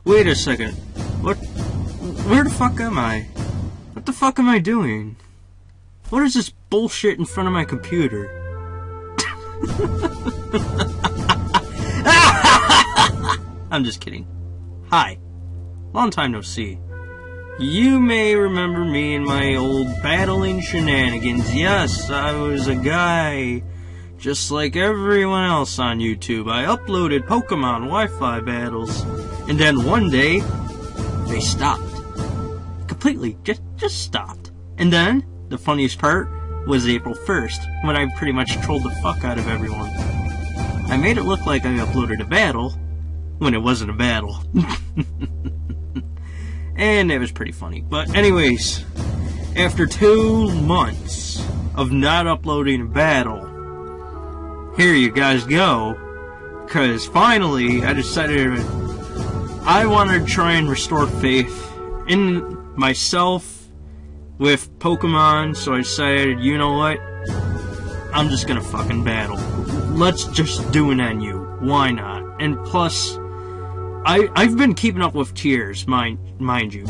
Wait a second. What? Where the fuck am I? What the fuck am I doing? What is this bullshit in front of my computer? I'm just kidding. Hi. Long time no see. You may remember me in my old battling shenanigans. Yes, I was a guy just like everyone else on YouTube. I uploaded Pokemon Wi-Fi battles, and then one day they stopped. Completely, just stopped. And then the funniest part was April 1st, when I pretty much trolled the fuck out of everyone. I made it look like I uploaded a battle when it wasn't a battle. And it was pretty funny. But anyways, after 2 months of not uploading a battle, here you guys go. Because finally, I decided I wanted to try and restore faith in myself with Pokemon. So I decided, you know what? I'm just gonna fucking battle. Let's just do an NU. Why not? And plus, I've been keeping up with tiers, mind you.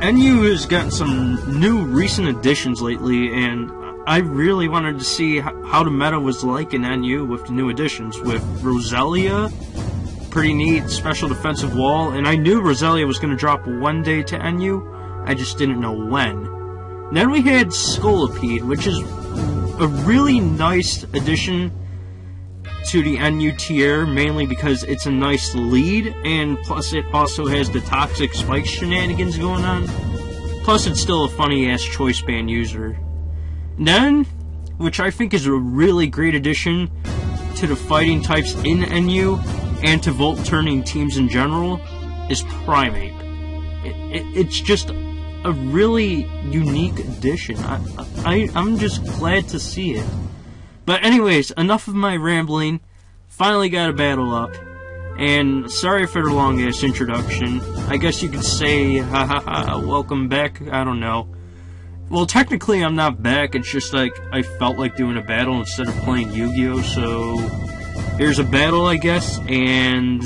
NU has gotten some new recent additions lately, and I really wanted to see how the meta was like in NU with the new additions. With Roselia, pretty neat special defensive wall, and I knew Roselia was going to drop one day to NU, I just didn't know when. Then we had Scolipede, which is a really nice addition to the NU tier, mainly because it's a nice lead, and plus it also has the toxic spike shenanigans going on. Plus it's still a funny-ass choice band user. Then, which I think is a really great addition to the fighting types in NU, and to Volt-turning teams in general, is Primeape. It's just a really unique addition. I'm just glad to see it. But anyways, enough of my rambling. Finally got a battle up. And sorry for the long-ass introduction. I guess you could say, ha ha ha, welcome back. I don't know. Well, technically I'm not back. It's just like I felt like doing a battle instead of playing Yu-Gi-Oh! So here's a battle, I guess. And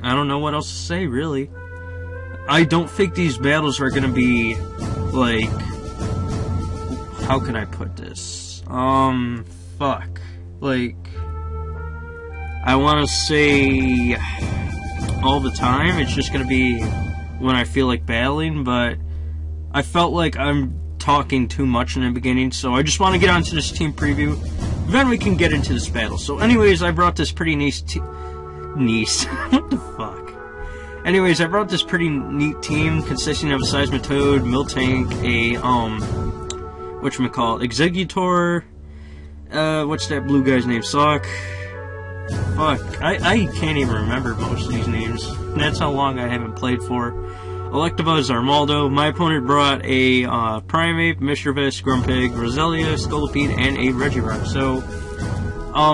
I don't know what else to say, really. I don't think these battles are gonna be, like, how can I put this? Fuck. Like, I want to say all the time. It's just going to be when I feel like battling, but I felt like I'm talking too much in the beginning, so I just want to get onto this team preview. Then we can get into this battle. So anyways, I brought this pretty nice what the fuck? Anyways, I brought this pretty neat team consisting of a Seismitoad, Miltank, a, whatchamacallit, Exeggutor, what's that blue guy's name? Sock. Fuck. I can't even remember most of these names. That's how long I haven't played for. Electabuzz, Armaldo. My opponent brought a Primeape, Mischievous, Grumpig, Roselia, Scolipede, and a Regirock. So,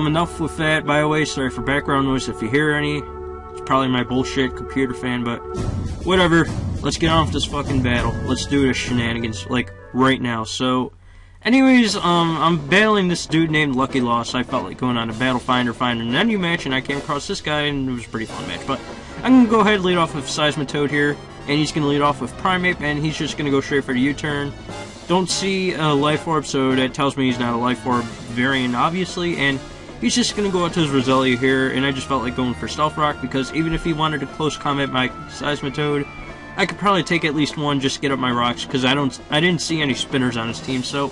enough with that. By the way, sorry for background noise if you hear any. It's probably my bullshit computer fan, but whatever. Let's get on with this fucking battle. Let's do this shenanigans, like, right now. So, anyways, I'm battling this dude named TheLuckyLoss. I felt like going on a Battle Finder an NU match, and I came across this guy, and it was a pretty fun match. But I'm going to go ahead and lead off with Seismitoad here, and he's going to lead off with Primeape, and he's just going to go straight for the U-turn. Don't see a Life Orb, so that tells me he's not a Life Orb variant, obviously, and he's just going to go out to his Roselia here, and I just felt like going for Stealth Rock, because even if he wanted to close combat my Seismitoad, I could probably take at least one, just get up my rocks, because I didn't see any spinners on his team, so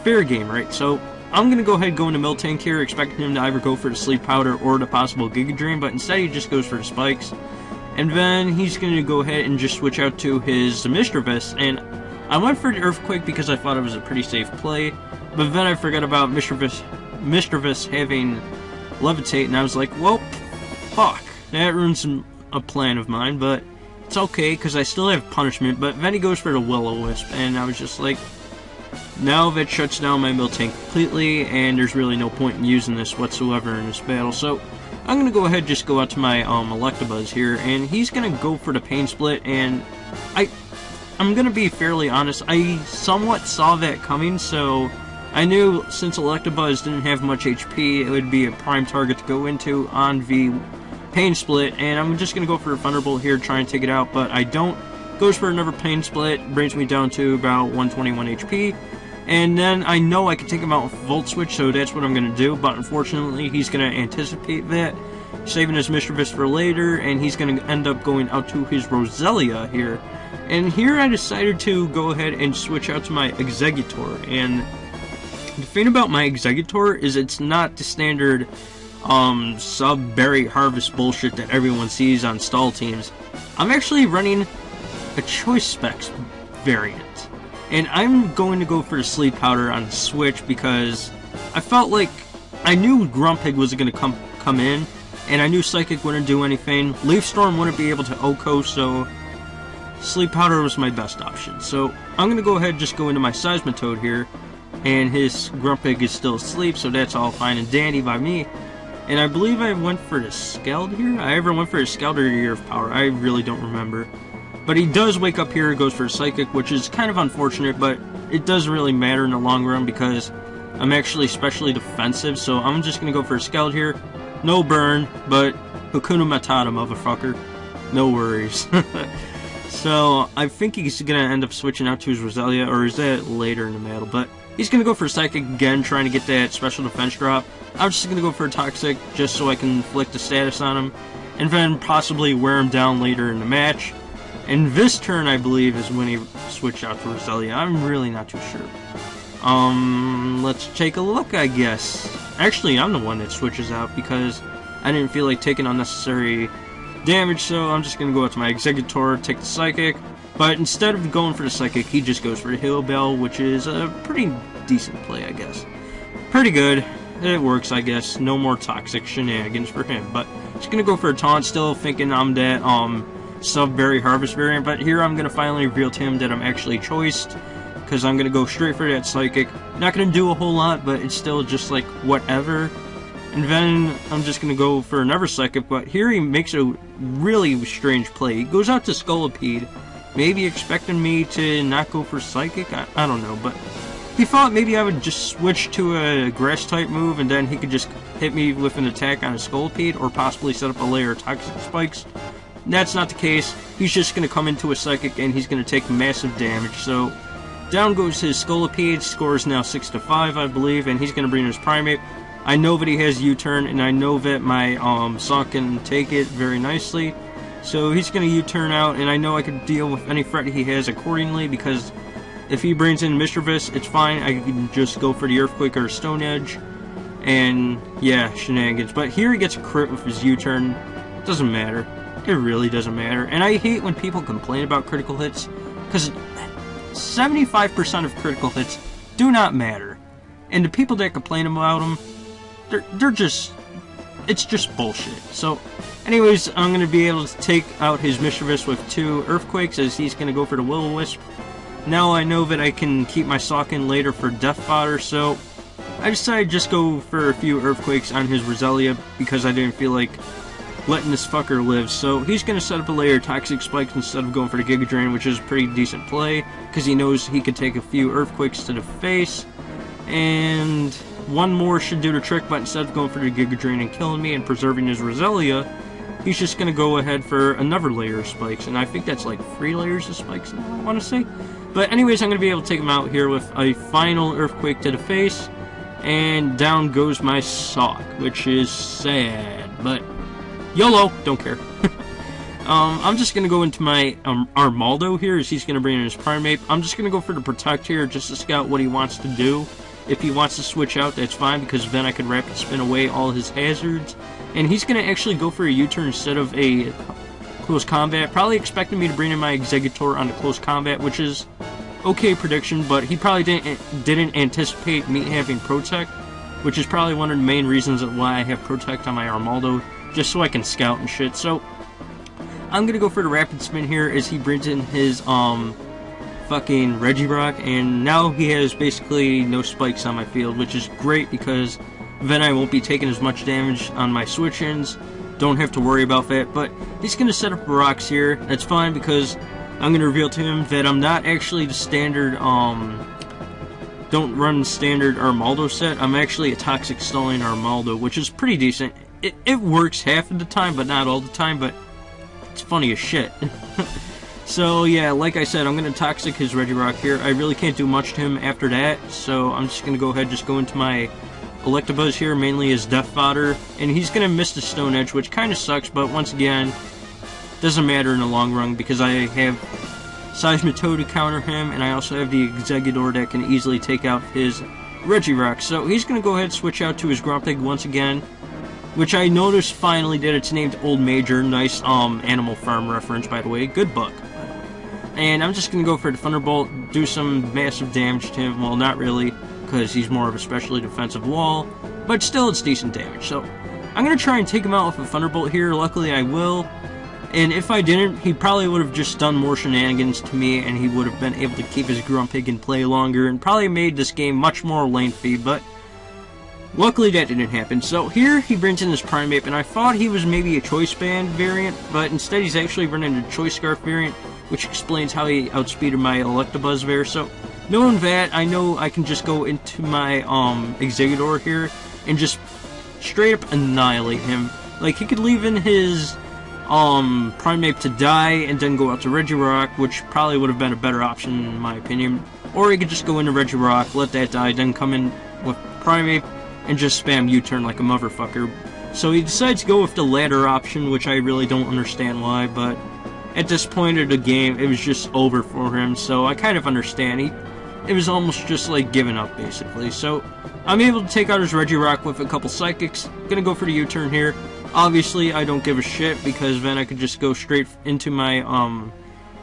fair game, right? So I'm going to go ahead and go into Miltank here, expecting him to either go for the Sleep Powder or the possible Giga Drain, but instead he just goes for the Spikes. And then he's going to go ahead and just switch out to his Mischievous, and I went for the Earthquake because I thought it was a pretty safe play, but then I forgot about Mischievous having Levitate, and I was like, well, fuck, that ruins a plan of mine, but it's okay, because I still have Punishment. But then he goes for the Will-O-Wisp, and I was just like, now that shuts down my Miltank completely, and there's really no point in using this whatsoever in this battle. So I'm going to go ahead and just go out to my Electabuzz here, and he's going to go for the Pain Split, and I'm gonna be fairly honest, I somewhat saw that coming, so I knew since Electabuzz didn't have much HP, it would be a prime target to go into on the Pain Split, and I'm just gonna go for a Thunderbolt here, try and take it out, but I don't. Goes for another Pain Split, brings me down to about 121 HP, and then I know I can take him out with Volt Switch, so that's what I'm gonna do, but unfortunately he's gonna anticipate that, saving his Mischievous for later, and he's going to end up going out to his Roselia here. And here I decided to go ahead and switch out to my Exeggutor, and the thing about my Exeggutor is it's not the standard sub-berry harvest bullshit that everyone sees on stall teams. I'm actually running a Choice Specs variant, and I'm going to go for the Sleep Powder on the Switch because I felt like I knew Grumpig was going to come in, and I knew Psychic wouldn't do anything. Leaf Storm wouldn't be able to OHKO, so Sleep Powder was my best option. So I'm going to go ahead and just go into my Seismitoad here, and his Grumpig is still asleep, so that's all fine and dandy by me. And I believe I went for the Scald here? I ever went for a Scald or Year of Power? I really don't remember. But he does wake up here, goes for a Psychic, which is kind of unfortunate, but it doesn't really matter in the long run because I'm actually specially defensive, so I'm just going to go for a Scald here. No burn, but Hakuna Matata, motherfucker. No worries. So, I think he's going to end up switching out to his Roselia, or is that later in the battle? But he's going to go for a Psychic again, trying to get that special defense drop. I'm just going to go for a Toxic, just so I can inflict a status on him, and then possibly wear him down later in the match. And this turn, I believe, is when he switched out to Roselia. I'm really not too sure. Let's take a look, I guess. Actually, I'm the one that switches out because I didn't feel like taking unnecessary damage, so I'm just going to go out to my Exeggutor, take the Psychic. But instead of going for the Psychic, he just goes for the Heal Bell, which is a pretty decent play, I guess. Pretty good. It works, I guess. No more toxic shenanigans for him. But just going to go for a Taunt, still thinking I'm that sub-berry harvest variant. But here I'm going to finally reveal to him that I'm actually choiced, because I'm going to go straight for that Psychic. Not going to do a whole lot, but it's still just like whatever. And then I'm just going to go for another Psychic, but here he makes a really strange play. He goes out to Scolipede, maybe expecting me to not go for Psychic? I don't know, but he thought maybe I would just switch to a Grass-type move, and then he could just hit me with an attack on a Scolipede, or possibly set up a layer of Toxic Spikes. That's not the case. He's just going to come into a Psychic, and he's going to take massive damage, so down goes his Scolipede, scores now 6-5, I believe, and he's going to bring his Primate. I know that he has U-turn, and I know that my Sawk can take it very nicely. So he's going to U-turn out, and I know I can deal with any threat he has accordingly, because if he brings in Mischievous, it's fine. I can just go for the Earthquake or Stone Edge, and yeah, shenanigans. But here he gets a crit with his U-turn. Doesn't matter. It really doesn't matter. And I hate when people complain about critical hits, because 75% of critical hits do not matter. And the people that complain about them, they're just, it's just bullshit. So, anyways, I'm going to be able to take out his Mischievous with 2 Earthquakes, as he's going to go for the Will-O-Wisp. Now I know that I can keep my Sawk in later for Death Fodder, so I decided to just go for a few Earthquakes on his Roselia, because I didn't feel like letting this fucker live. So he's going to set up a layer of Toxic Spikes instead of going for the Giga Drain, which is a pretty decent play, because he knows he could take a few Earthquakes to the face. And one more should do the trick, but instead of going for the Giga Drain and killing me and preserving his Roselia, he's just going to go ahead for another layer of Spikes. And I think that's like 3 layers of Spikes now, I want to say. But anyways, I'm going to be able to take him out here with a final Earthquake to the face. And down goes my Sawk, which is sad, but YOLO, don't care. I'm just going to go into my Armaldo here, as he's going to bring in his Primate. I'm just going to go for the Protect here, just to scout what he wants to do. If he wants to switch out, that's fine, because then I can Rapid Spin away all his hazards. And he's going to actually go for a U-turn instead of a Close Combat, probably expecting me to bring in my Exeggutor on the Close Combat, which is okay prediction, but he probably didn't anticipate me having Protect, which is probably one of the main reasons why I have Protect on my Armaldo, just so I can scout and shit. So I'm gonna go for the Rapid Spin here, as he brings in his fucking Regirock, and now he has basically no spikes on my field, which is great, because then I won't be taking as much damage on my switch-ins. Don't have to worry about that. But he's gonna set up rocks here. That's fine, because I'm going to reveal to him that I'm not actually the standard, don't run standard Armaldo set. I'm actually a Toxic Stalling Armaldo, which is pretty decent. It works half of the time, but not all the time, but it's funny as shit. So, yeah, like I said, I'm going to Toxic his Regirock here. I really can't do much to him after that, so I'm just going to go ahead and just go into my Electabuzz here, mainly as Death Fodder, and he's going to miss the Stone Edge, which kind of sucks, but once again, doesn't matter in the long run, because I have Seismitoad to counter him, and I also have the Exeggutor that can easily take out his Regirock. So he's going to go ahead and switch out to his Grumpig once again, which I noticed finally that it's named Old Major. Nice Animal Farm reference, by the way. Good book. And I'm just going to go for the Thunderbolt, do some massive damage to him. Well, not really, because he's more of a specially defensive wall, but still it's decent damage. So I'm going to try and take him out with a Thunderbolt here. Luckily I will. And if I didn't, he probably would have just done more shenanigans to me, and he would have been able to keep his Grumpig in play longer, and probably made this game much more lengthy, but luckily that didn't happen. So here he brings in his Primeape, and I thought he was maybe a Choice Band variant, but instead he's actually running a Choice Scarf variant, which explains how he outspeeded my Electabuzz there. So knowing that, I know I can just go into my Exeggutor here, and just straight up annihilate him. Like, he could leave in his Primeape to die and then go out to Regirock, which probably would have been a better option in my opinion. Or he could just go into Regirock, let that die, then come in with Primeape and just spam U-turn like a motherfucker. So he decides to go with the latter option, which I really don't understand why, but at this point of the game, it was just over for him, so I kind of understand. It was almost just like giving up, basically. So I'm able to take out his Regirock with a couple Psychics. Gonna go for the U-turn here. Obviously, I don't give a shit, because then I could just go straight into my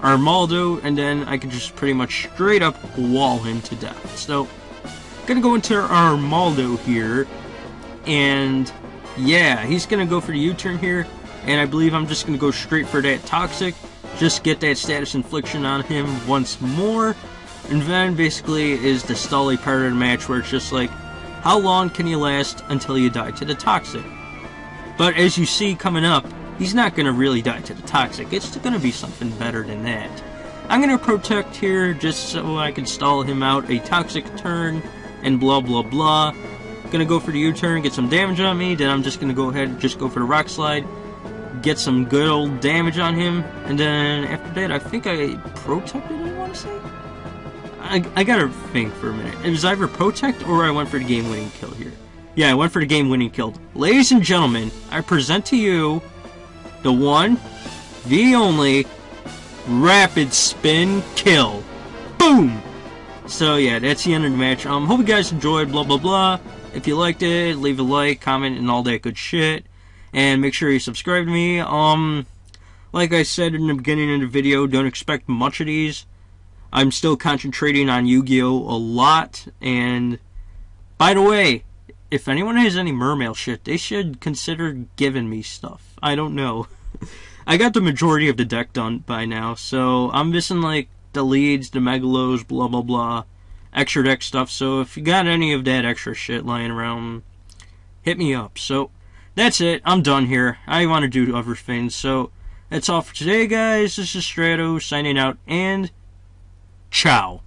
Armaldo, and then I could just pretty much straight up wall him to death. So, gonna go into Armaldo here, and yeah, he's gonna go for the U-turn here, and I believe I'm just gonna go straight for that Toxic, just get that Status Infliction on him once more, and then basically is the stally part of the match where it's just like, how long can you last until you die to the Toxic? But as you see coming up, he's not going to really die to the Toxic. It's going to be something better than that. I'm going to Protect here just so I can stall him out a Toxic turn and blah blah blah. Going to go for the U-turn, get some damage on me, then I'm just going to go ahead and just go for the Rock Slide, get some good old damage on him, and then after that I think I Protected, I want to say? I gotta think for a minute. It was either Protect or I went for the game-winning kill here. Yeah, I went for the game-winning kill. Ladies and gentlemen, I present to you the one, the only, Rapid Spin Kill. Boom! So yeah, that's the end of the match. Hope you guys enjoyed, blah blah blah. If you liked it, leave a like, comment, and all that good shit. And make sure you subscribe to me. Like I said in the beginning of the video, don't expect much of these. I'm still concentrating on Yu-Gi-Oh! A lot. And, by the way, if anyone has any Mermail shit, they should consider giving me stuff. I don't know. I got the majority of the deck done by now, so I'm missing, like, the leads, the Megalos, blah blah blah, extra deck stuff. So if you got any of that extra shit lying around, hit me up. So that's it. I'm done here. I want to do other things. So that's all for today, guys. This is Strato signing out, and ciao.